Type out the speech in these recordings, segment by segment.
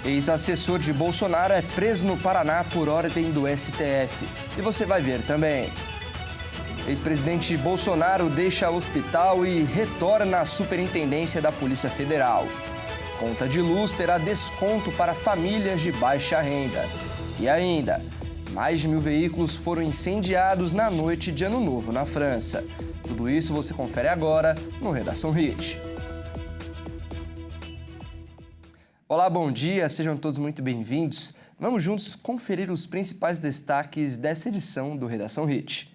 Ex-assessor de Bolsonaro é preso no Paraná por ordem do STF. E você vai ver também. Ex-presidente Bolsonaro deixa o hospital e retorna à superintendência da Polícia Federal. Conta de luz terá desconto para famílias de baixa renda. E ainda, mais de 1.000 veículos foram incendiados na noite de Ano Novo na França. Tudo isso você confere agora no Redação Hit. Olá, bom dia, sejam todos muito bem-vindos. Vamos juntos conferir os principais destaques dessa edição do Redação Hit.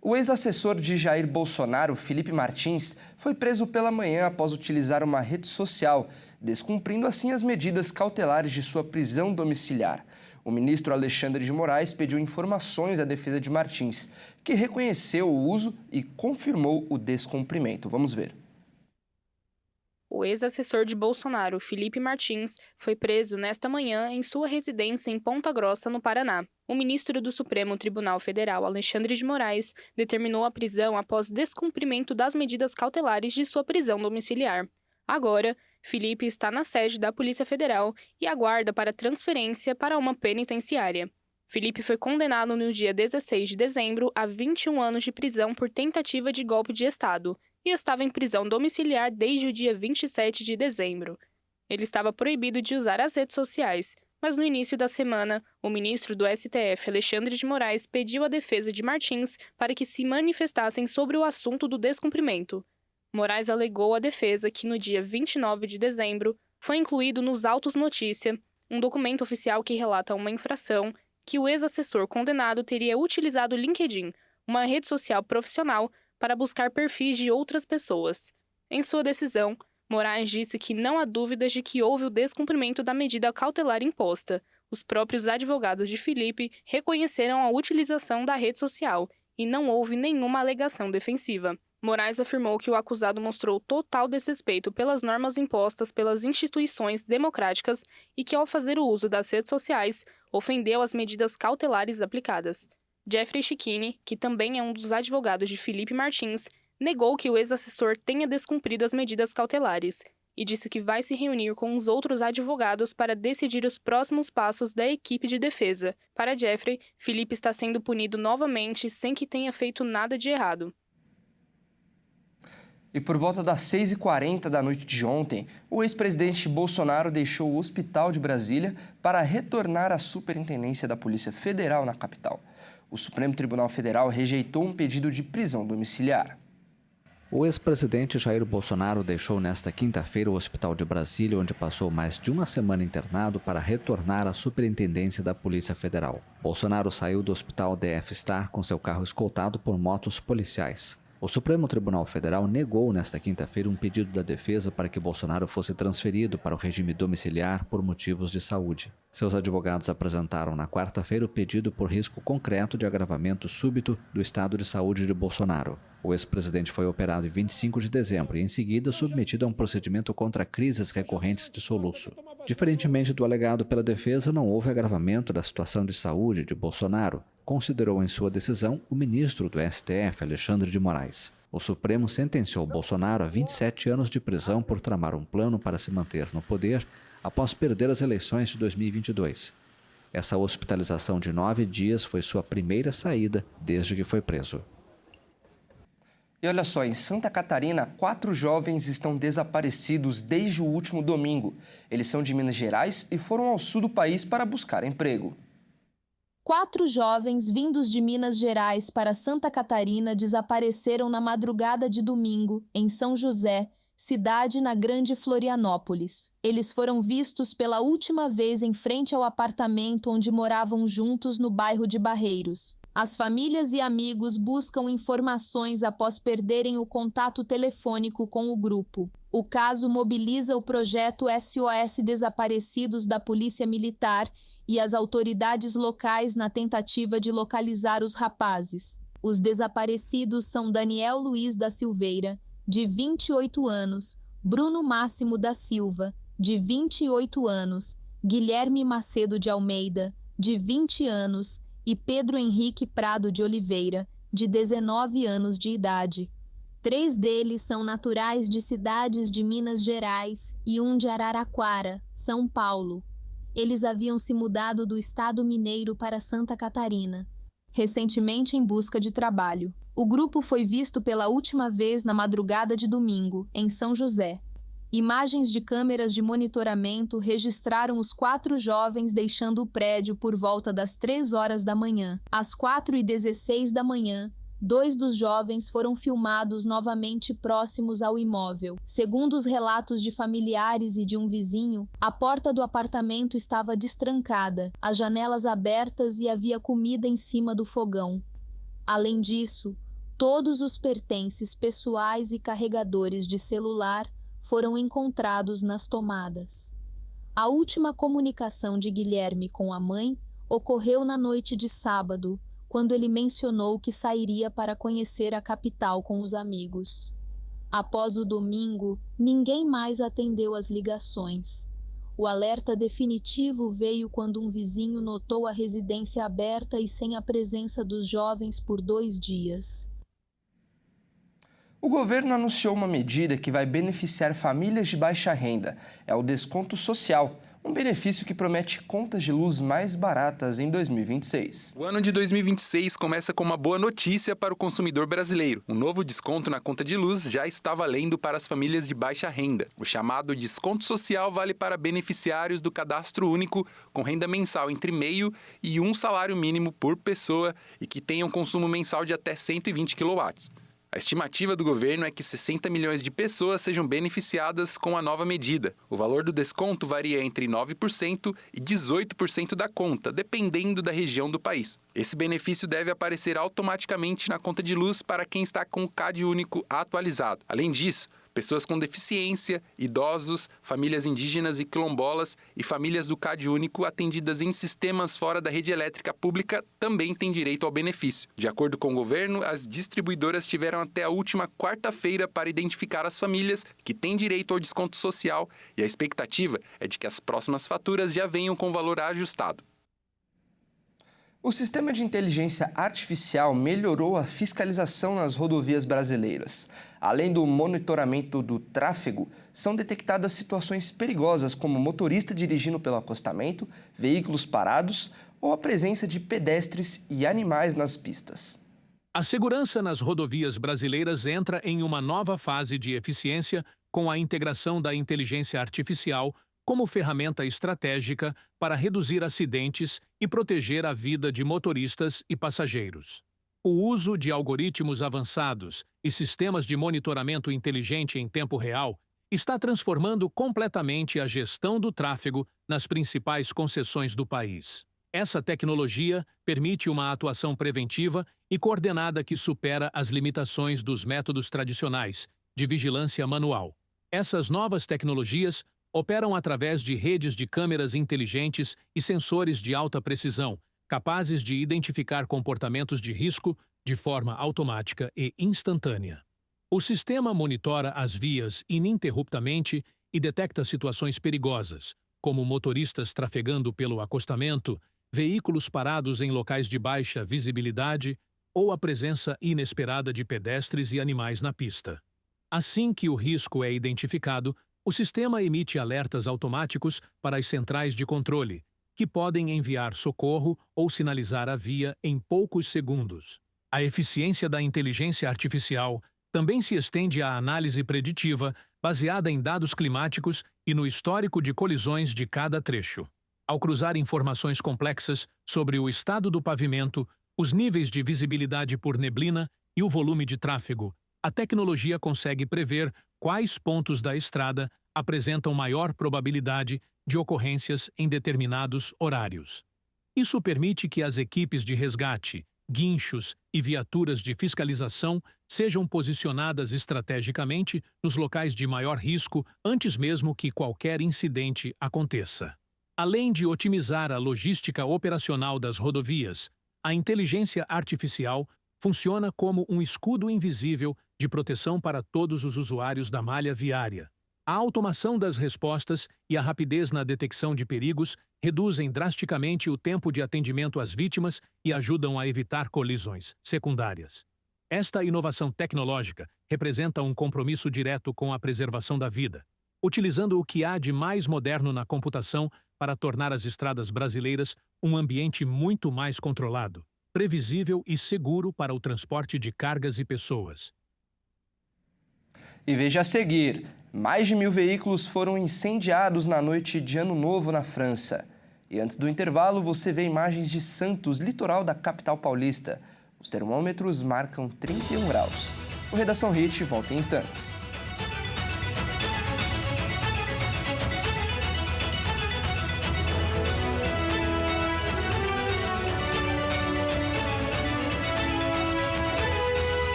O ex-assessor de Jair Bolsonaro, Felipe Martins, foi preso pela manhã após utilizar uma rede social, descumprindo assim as medidas cautelares de sua prisão domiciliar. O ministro Alexandre de Moraes pediu informações à defesa de Martins, que reconheceu o uso e confirmou o descumprimento. Vamos ver. O ex-assessor de Bolsonaro, Felipe Martins, foi preso nesta manhã em sua residência em Ponta Grossa, no Paraná. O ministro do Supremo Tribunal Federal, Alexandre de Moraes, determinou a prisão após descumprimento das medidas cautelares de sua prisão domiciliar. Agora, Felipe está na sede da Polícia Federal e aguarda para transferência para uma penitenciária. Felipe foi condenado no dia 16 de dezembro a 21 anos de prisão por tentativa de golpe de Estado e estava em prisão domiciliar desde o dia 27 de dezembro. Ele estava proibido de usar as redes sociais, mas no início da semana, o ministro do STF, Alexandre de Moraes, pediu à defesa de Martins para que se manifestassem sobre o assunto do descumprimento. Moraes alegou à defesa que no dia 29 de dezembro foi incluído nos autos notícia um documento oficial que relata uma infração que o ex-assessor condenado teria utilizado o LinkedIn, uma rede social profissional, para buscar perfis de outras pessoas. Em sua decisão, Moraes disse que não há dúvidas de que houve o descumprimento da medida cautelar imposta. Os próprios advogados de Felipe reconheceram a utilização da rede social e não houve nenhuma alegação defensiva. Moraes afirmou que o acusado mostrou total desrespeito pelas normas impostas pelas instituições democráticas e que, ao fazer o uso das redes sociais, ofendeu as medidas cautelares aplicadas. Jeffrey Chiquini, que também é um dos advogados de Felipe Martins, negou que o ex-assessor tenha descumprido as medidas cautelares e disse que vai se reunir com os outros advogados para decidir os próximos passos da equipe de defesa. Para Jeffrey, Felipe está sendo punido novamente sem que tenha feito nada de errado. E por volta das 6h40 da noite de ontem, o ex-presidente Bolsonaro deixou o Hospital de Brasília para retornar à superintendência da Polícia Federal na capital. O Supremo Tribunal Federal rejeitou um pedido de prisão domiciliar. O ex-presidente Jair Bolsonaro deixou nesta quinta-feira o Hospital de Brasília, onde passou mais de uma semana internado, para retornar à superintendência da Polícia Federal. Bolsonaro saiu do Hospital DF Star com seu carro escoltado por motos policiais. O Supremo Tribunal Federal negou nesta quinta-feira um pedido da defesa para que Bolsonaro fosse transferido para o regime domiciliar por motivos de saúde. Seus advogados apresentaram na quarta-feira o pedido por risco concreto de agravamento súbito do estado de saúde de Bolsonaro. O ex-presidente foi operado em 25 de dezembro e, em seguida, submetido a um procedimento contra crises recorrentes de soluço. Diferentemente do alegado pela defesa, não houve agravamento da situação de saúde de Bolsonaro, considerou em sua decisão o ministro do STF, Alexandre de Moraes. O Supremo sentenciou Bolsonaro a 27 anos de prisão por tramar um plano para se manter no poder após perder as eleições de 2022. Essa hospitalização de 9 dias foi sua primeira saída desde que foi preso. E olha só, em Santa Catarina, 4 jovens estão desaparecidos desde o último domingo. Eles são de Minas Gerais e foram ao sul do país para buscar emprego. 4 jovens vindos de Minas Gerais para Santa Catarina desapareceram na madrugada de domingo, em São José, cidade na Grande Florianópolis. Eles foram vistos pela última vez em frente ao apartamento onde moravam juntos no bairro de Barreiros. As famílias e amigos buscam informações após perderem o contato telefônico com o grupo. O caso mobiliza o projeto SOS Desaparecidos da Polícia Militar e as autoridades locais na tentativa de localizar os rapazes. Os desaparecidos são Daniel Luiz da Silveira, de 28 anos, Bruno Máximo da Silva, de 28 anos, Guilherme Macedo de Almeida, de 20 anos, e Pedro Henrique Prado de Oliveira, de 19 anos de idade. 3 deles são naturais de cidades de Minas Gerais e um de Araraquara, São Paulo. Eles haviam se mudado do estado mineiro para Santa Catarina, recentemente em busca de trabalho. O grupo foi visto pela última vez na madrugada de domingo, em São José. Imagens de câmeras de monitoramento registraram os 4 jovens deixando o prédio por volta das 3 horas da manhã. Às 4h16 da manhã, 2 dos jovens foram filmados novamente próximos ao imóvel. Segundo os relatos de familiares e de um vizinho, a porta do apartamento estava destrancada, as janelas abertas e havia comida em cima do fogão. Além disso, todos os pertences pessoais e carregadores de celular foram encontrados nas tomadas. A última comunicação de Guilherme com a mãe ocorreu na noite de sábado, quando ele mencionou que sairia para conhecer a capital com os amigos. Após o domingo, ninguém mais atendeu as ligações. O alerta definitivo veio quando um vizinho notou a residência aberta e sem a presença dos jovens por 2 dias. O governo anunciou uma medida que vai beneficiar famílias de baixa renda. É o desconto social, um benefício que promete contas de luz mais baratas em 2026. O ano de 2026 começa com uma boa notícia para o consumidor brasileiro. Um novo desconto na conta de luz já está valendo para as famílias de baixa renda. O chamado desconto social vale para beneficiários do cadastro único com renda mensal entre meio e 1 salário mínimo por pessoa e que tenham consumo mensal de até 120 kW. A estimativa do governo é que 60 milhões de pessoas sejam beneficiadas com a nova medida. O valor do desconto varia entre 9% e 18% da conta, dependendo da região do país. Esse benefício deve aparecer automaticamente na conta de luz para quem está com o CAD único atualizado. Além disso, pessoas com deficiência, idosos, famílias indígenas e quilombolas e famílias do CAD único atendidas em sistemas fora da rede elétrica pública também têm direito ao benefício. De acordo com o governo, as distribuidoras tiveram até a última quarta-feira para identificar as famílias que têm direito ao desconto social e a expectativa é de que as próximas faturas já venham com valor ajustado. O sistema de inteligência artificial melhorou a fiscalização nas rodovias brasileiras. Além do monitoramento do tráfego, são detectadas situações perigosas como motorista dirigindo pelo acostamento, veículos parados ou a presença de pedestres e animais nas pistas. A segurança nas rodovias brasileiras entra em uma nova fase de eficiência com a integração da inteligência artificial como ferramenta estratégica para reduzir acidentes e proteger a vida de motoristas e passageiros. O uso de algoritmos avançados e sistemas de monitoramento inteligente em tempo real está transformando completamente a gestão do tráfego nas principais concessões do país. Essa tecnologia permite uma atuação preventiva e coordenada que supera as limitações dos métodos tradicionais de vigilância manual. Essas novas tecnologias operam através de redes de câmeras inteligentes e sensores de alta precisão, capazes de identificar comportamentos de risco de forma automática e instantânea. O sistema monitora as vias ininterruptamente e detecta situações perigosas, como motoristas trafegando pelo acostamento, veículos parados em locais de baixa visibilidade ou a presença inesperada de pedestres e animais na pista. Assim que o risco é identificado, o sistema emite alertas automáticos para as centrais de controle, que podem enviar socorro ou sinalizar a via em poucos segundos. A eficiência da inteligência artificial também se estende à análise preditiva, baseada em dados climáticos e no histórico de colisões de cada trecho. Ao cruzar informações complexas sobre o estado do pavimento, os níveis de visibilidade por neblina e o volume de tráfego, a tecnologia consegue prever quais pontos da estrada apresentam maior probabilidade de ocorrências em determinados horários. Isso permite que as equipes de resgate, guinchos e viaturas de fiscalização sejam posicionadas estrategicamente nos locais de maior risco antes mesmo que qualquer incidente aconteça. Além de otimizar a logística operacional das rodovias, a inteligência artificial funciona como um escudo invisível de proteção para todos os usuários da malha viária. A automação das respostas e a rapidez na detecção de perigos reduzem drasticamente o tempo de atendimento às vítimas e ajudam a evitar colisões secundárias. Esta inovação tecnológica representa um compromisso direto com a preservação da vida, utilizando o que há de mais moderno na computação para tornar as estradas brasileiras um ambiente muito mais controlado, previsível e seguro para o transporte de cargas e pessoas. E veja a seguir, mais de 1.000 veículos foram incendiados na noite de Ano Novo na França. E antes do intervalo, você vê imagens de Santos, litoral da capital paulista. Os termômetros marcam 31 graus. O Redação Hit volta em instantes.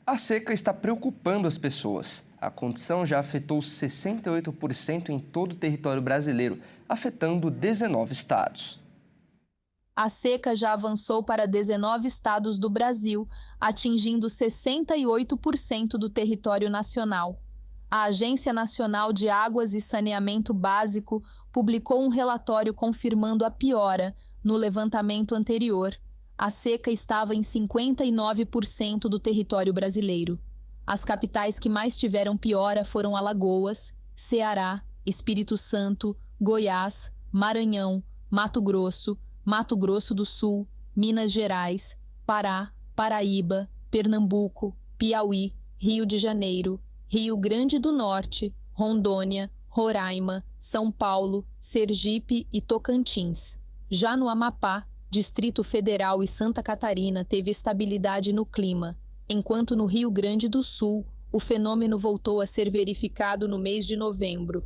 A seca está preocupando as pessoas. A condição já afetou 68% em todo o território brasileiro, afetando 19 estados. A seca já avançou para 19 estados do Brasil, atingindo 68% do território nacional. A Agência Nacional de Águas e Saneamento Básico publicou um relatório confirmando a piora no levantamento anterior. A seca estava em 59% do território brasileiro. As capitais que mais tiveram piora foram Alagoas, Ceará, Espírito Santo, Goiás, Maranhão, Mato Grosso do Sul, Minas Gerais, Pará, Paraíba, Pernambuco, Piauí, Rio de Janeiro, Rio Grande do Norte, Rondônia, Roraima, São Paulo, Sergipe e Tocantins. Já no Amapá, Distrito Federal e Santa Catarina teve estabilidade no clima, enquanto no Rio Grande do Sul, o fenômeno voltou a ser verificado no mês de novembro.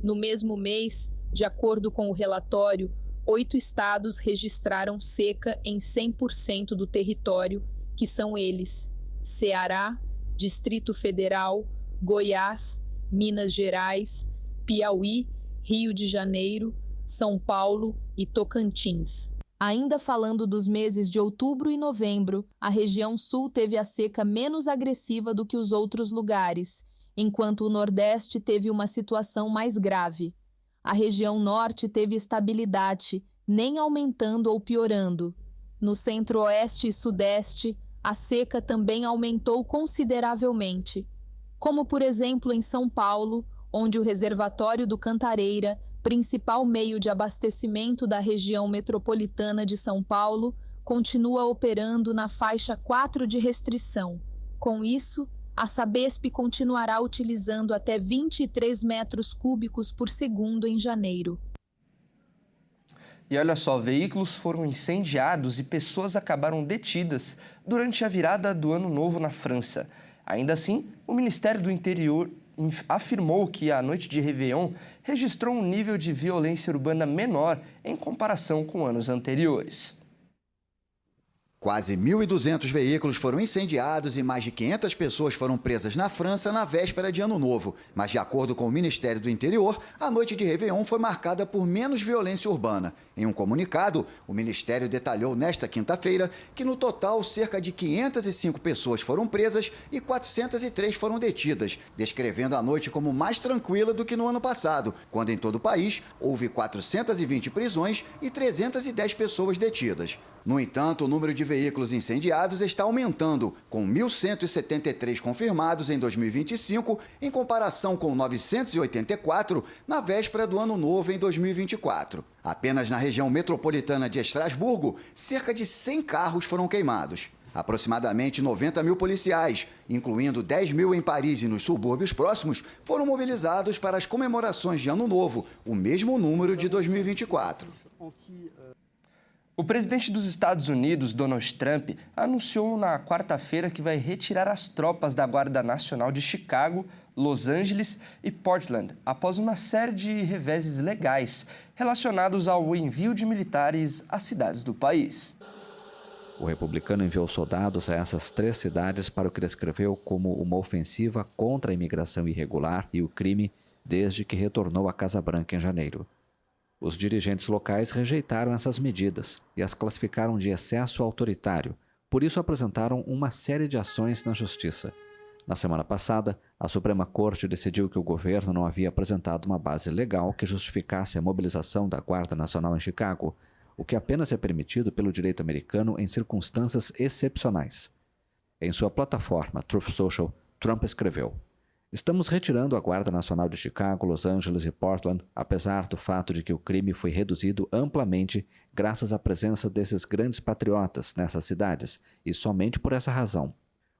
No mesmo mês, de acordo com o relatório, 8 estados registraram seca em 100% do território, que são eles: Ceará, Distrito Federal, Goiás, Minas Gerais, Piauí, Rio de Janeiro, São Paulo e Tocantins. Ainda falando dos meses de outubro e novembro, a região sul teve a seca menos agressiva do que os outros lugares, enquanto o Nordeste teve uma situação mais grave. A região norte teve estabilidade, nem aumentando ou piorando. No centro-oeste e sudeste, a seca também aumentou consideravelmente. Como, por exemplo, em São Paulo, onde o reservatório do Cantareira, principal meio de abastecimento da região metropolitana de São Paulo, continua operando na faixa 4 de restrição. Com isso, a Sabesp continuará utilizando até 23 metros cúbicos por segundo em janeiro. E olha só, veículos foram incendiados e pessoas acabaram detidas durante a virada do Ano Novo na França. Ainda assim, o Ministério do Interior afirmou que a noite de Réveillon registrou um nível de violência urbana menor em comparação com anos anteriores. Quase 1.200 veículos foram incendiados e mais de 500 pessoas foram presas na França na véspera de Ano Novo. Mas, de acordo com o Ministério do Interior, a noite de Réveillon foi marcada por menos violência urbana. Em um comunicado, o Ministério detalhou nesta quinta-feira que, no total, cerca de 505 pessoas foram presas e 403 foram detidas, descrevendo a noite como mais tranquila do que no ano passado, quando em todo o país houve 420 prisões e 310 pessoas detidas. No entanto, o número de veículos incendiados está aumentando, com 1.173 confirmados em 2025, em comparação com 984 na véspera do Ano Novo em 2024. Apenas na região metropolitana de Estrasburgo, cerca de 100 carros foram queimados. Aproximadamente 90 mil policiais, incluindo 10 mil em Paris e nos subúrbios próximos, foram mobilizados para as comemorações de Ano Novo, o mesmo número de 2024. O presidente dos Estados Unidos, Donald Trump, anunciou na quarta-feira que vai retirar as tropas da Guarda Nacional de Chicago, Los Angeles e Portland, após uma série de reveses legais relacionados ao envio de militares às cidades do país. O republicano enviou soldados a essas 3 cidades para o que descreveu como uma ofensiva contra a imigração irregular e o crime, desde que retornou à Casa Branca em janeiro. Os dirigentes locais rejeitaram essas medidas e as classificaram de excesso autoritário, por isso apresentaram uma série de ações na Justiça. Na semana passada, a Suprema Corte decidiu que o governo não havia apresentado uma base legal que justificasse a mobilização da Guarda Nacional em Chicago, o que apenas é permitido pelo direito americano em circunstâncias excepcionais. Em sua plataforma Truth Social, Trump escreveu: "Estamos retirando a Guarda Nacional de Chicago, Los Angeles e Portland, apesar do fato de que o crime foi reduzido amplamente graças à presença desses grandes patriotas nessas cidades, e somente por essa razão."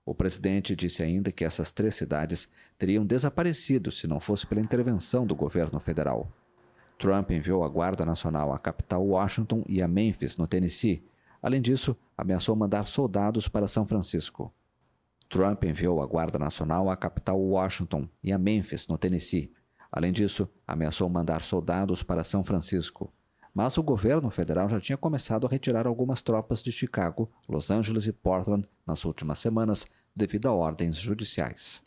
O presidente disse ainda que essas 3 cidades teriam desaparecido se não fosse pela intervenção do governo federal. Trump enviou a Guarda Nacional à capital Washington e a Memphis, no Tennessee. Além disso, ameaçou mandar soldados para São Francisco. Trump enviou a Guarda Nacional à capital Washington e a Memphis, no Tennessee. Além disso, ameaçou mandar soldados para São Francisco. Mas o governo federal já tinha começado a retirar algumas tropas de Chicago, Los Angeles e Portland nas últimas semanas, devido a ordens judiciais.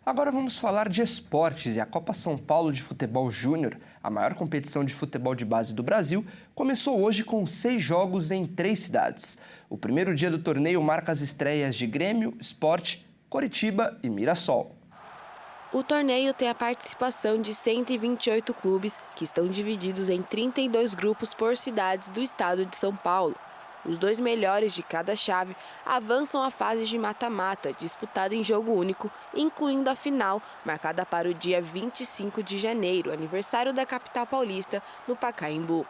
Agora vamos falar de esportes, e a Copa São Paulo de Futebol Júnior, a maior competição de futebol de base do Brasil, começou hoje com 6 jogos em 3 cidades. O primeiro dia do torneio marca as estreias de Grêmio, Sport, Coritiba e Mirassol. O torneio tem a participação de 128 clubes, que estão divididos em 32 grupos por cidades do estado de São Paulo. Os 2 melhores de cada chave avançam à fase de mata-mata, disputada em jogo único, incluindo a final, marcada para o dia 25 de janeiro, aniversário da capital paulista, no Pacaembu.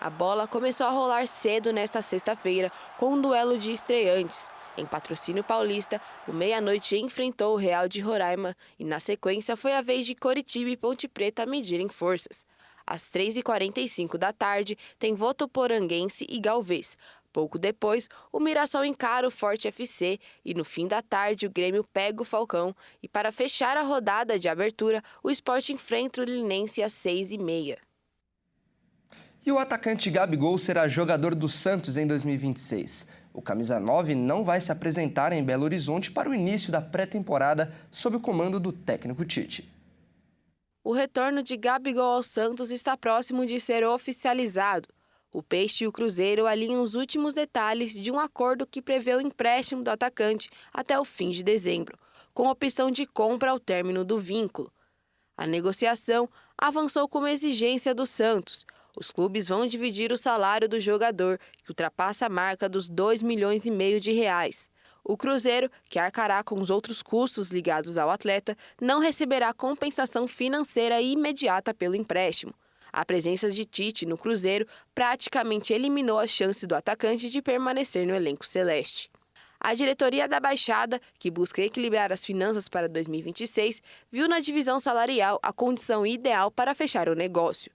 A bola começou a rolar cedo nesta sexta-feira, com um duelo de estreantes. Em Patrocínio Paulista, o Meia-Noite enfrentou o Real de Roraima e, na sequência, foi a vez de Coritiba e Ponte Preta medirem forças. Às 3h45 da tarde, tem Votuporanguense e Galvez. Pouco depois, o Mirassol encara o Forte FC e, no fim da tarde, o Grêmio pega o Falcão. E, para fechar a rodada de abertura, o Sport enfrenta o Linense às 6h30. E o atacante Gabigol será jogador do Santos em 2026. O camisa 9 não vai se apresentar em Belo Horizonte para o início da pré-temporada sob o comando do técnico Tite. O retorno de Gabigol ao Santos está próximo de ser oficializado. O Peixe e o Cruzeiro alinham os últimos detalhes de um acordo que prevê o empréstimo do atacante até o fim de dezembro, com opção de compra ao término do vínculo. A negociação avançou como exigência do Santos. Os clubes vão dividir o salário do jogador, que ultrapassa a marca dos R$2,5 milhões. O Cruzeiro, que arcará com os outros custos ligados ao atleta, não receberá compensação financeira imediata pelo empréstimo. A presença de Tite no Cruzeiro praticamente eliminou as chances do atacante de permanecer no elenco celeste. A diretoria da Baixada, que busca equilibrar as finanças para 2026, viu na divisão salarial a condição ideal para fechar o negócio.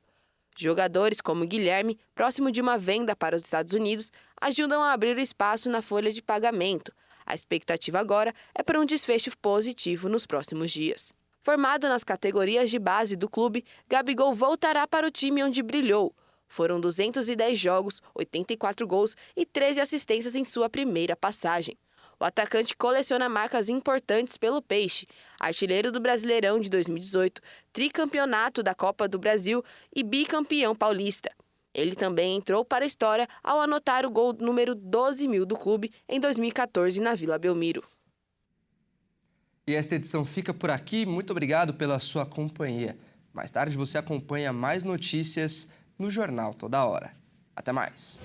Jogadores como Guilherme, próximo de uma venda para os Estados Unidos, ajudam a abrir espaço na folha de pagamento. A expectativa agora é para um desfecho positivo nos próximos dias. Formado nas categorias de base do clube, Gabigol voltará para o time onde brilhou. Foram 210 jogos, 84 gols e 13 assistências em sua primeira passagem. O atacante coleciona marcas importantes pelo Peixe, artilheiro do Brasileirão de 2018, tricampeonato da Copa do Brasil e bicampeão paulista. Ele também entrou para a história ao anotar o gol número 12.000 do clube em 2014 na Vila Belmiro. E esta edição fica por aqui. Muito obrigado pela sua companhia. Mais tarde você acompanha mais notícias no Jornal Toda Hora. Até mais.